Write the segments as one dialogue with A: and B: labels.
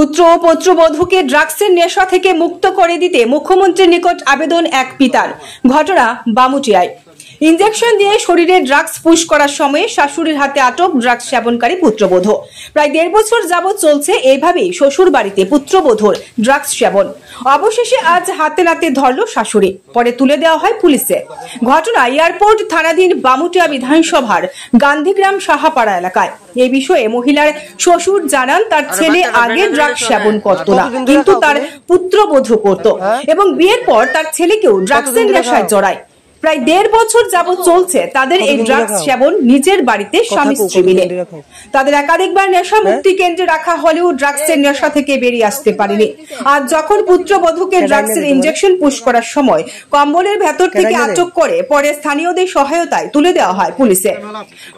A: পুত্র ও পুত্রবধূকে ড্রাগসের নেশা থেকে মুক্ত করে দিতে মুখ্যমন্ত্রীর নিকট আবেদন এক পিতার। ঘটনা বামুটিয়ায়। ইনজেকশন দিয়ে শরীরে ড্রাগস পুশ করার সময় শাশুড়ির হাতে আটক ড্রাগস সেবনকারী পুত্রবধূ। প্রায় 1.5 বছর যাবৎ চলছে এইভাবেই শ্বশুর বাড়িতে পুত্রবধূর ড্রাগস সেবন। অবশেষে আজ হাতে নাতে ধরল শাশুড়ি, পরে তুলে দেওয়া হয় পুলিশে। ঘটনা এয়ারপোর্ট থানাধীন বামুটিয়া বিধানসভার গান্ধীগ্রাম সাহাপাড়া এলাকায়। এই বিষয়ে মহিলার শ্বশুর জানান তার ছেলে আগে ড্রাগস সেবন করত না, কিন্তু তার পুত্রবধূ করত এবং বিয়ের পর তার ছেলেকেও ড্রাগসের নেশায় জড়ায়। প্রায় 1.5 বছর যাবৎ চলছে তাদের এই ড্রাগস সেবন নিজের বাড়িতে স্বামী স্ত্রী মিলে। তাদের একাধিকবার নেশা মুক্তি কেন্দ্রে রাখা হলেও ড্রাগসের নেশা থেকে বেরিয়ে আসতে পারেনি। আজ যখন পুত্রবধূকে ড্রাগসের ইনজেকশন পুশ করার সময় কম্বলের ভেতর থেকে আটক করে পরে স্থানীয়দের সহায়তায় তুলে দেওয়া হয় পুলিশে।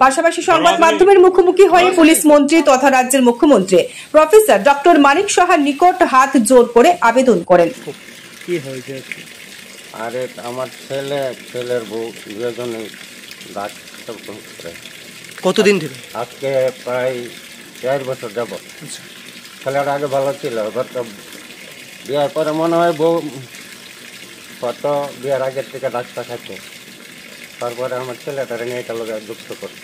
A: পাশাপাশি সংবাদ মাধ্যমের মুখোমুখি হয়ে পুলিশ মন্ত্রী তথা রাজ্যের মুখ্যমন্ত্রী প্রফেসর ডক্টর মানিক সাহার নিকট হাত জোর করে আবেদন করেন।
B: কি হয়েছে?
C: আরে আমার ছেলের বউ দুজনে ড্রাগস সেবন করে।
B: কতদিন ধরে?
C: আজকে প্রায় 4 বছর যাব। ছেলের আগে ভালো ছিল, এবার তো বিয়ের পরে মনে হয় বউ কত বিয়ের আগের থেকে ড্রাগসটা খাচ্ছে। তারপরে আমার ছেলেটারে নিয়ে এটা লোকের যুক্ত করে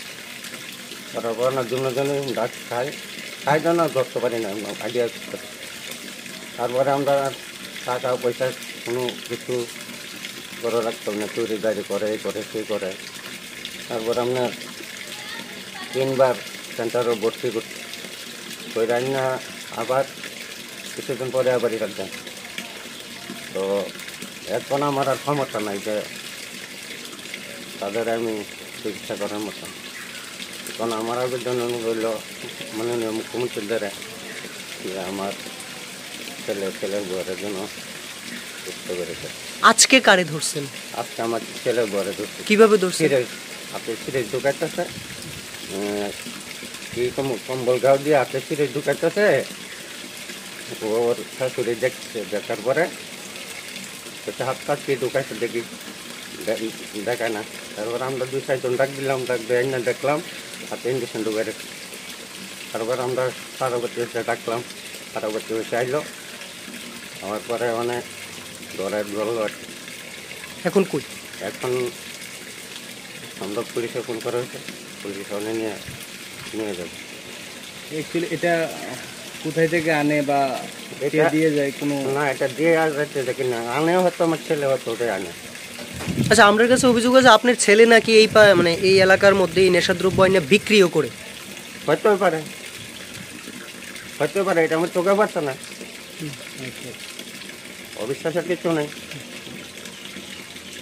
C: তারপর না দুজনে ড্রাগস খাই জন্য ধরতে পারি না আইডিয়া। তারপরে আমরা টাকা পয়সা কোনো কিছু করে রাখতাম না, চুরি দাঁড়ি করে সেই করে। তারপর আপনার 3 বার সেন্টারও ভর্তি করে না, আবার কিছুদিন পরে আবারই রাখতাম। তো এখন আমার আর ক্ষমতা নাই যে তাদের আমি চিকিৎসা করার মতো। এখন আমার আবেদন হইল মাননীয় মুখ্যমন্ত্রীর দ্বারা যে আমার ছেলের বউয়ের জন্য বুঝতে পেরেছে।
B: আজকে কারে ধরছেন?
C: আজকে আমার ছেলের বউয়ের ধরছে।
B: কিভাবে ধরছেন?
C: আপনি সিরিজ ঢুকাইতেছে, কি কম্বল গাও দিয়ে আপনি সিরিজ ঢুকাইতেছে। ওর শাশুড়ি দেখছে, দেখার পরে হাত কাটকে ঢুকাইছে, দেখায় না। তারপর আমরা 2-4 জন ডাক দিলাম, দেখলাম হাতে ইঞ্জেকশন ঢুকাই রেখে। তারপর আমরা পার্বতী এসে ডাকলাম, পার্বতী এসে আইলো। আমার পরে অনেক ধরার ধরল।
B: এখন কই?
C: এখন আমরা পুলিশে ফোন করা হয়েছে, পুলিশ অনেক নিয়ে যাবে।
B: অ্যাকচুয়ালি এটা কোথায় থেকে আনে বা এটা দিয়ে যায়? কোনো
C: না, এটা দিয়ে যাচ্ছে দেখি না, আনে হয়তো আমার ছেলে হয়তো ওটাই আনে।
B: আচ্ছা, আমার কাছে অভিযোগ আছে আপনার ছেলে নাকি এই এলাকার মধ্যে এই নেশাদ্রব্য আইনে বিক্রিও করে।
C: হয়তো পারে, এটা আমার চোখে পাচ্ছে না। অবিশ্বাসের কিছু নেই।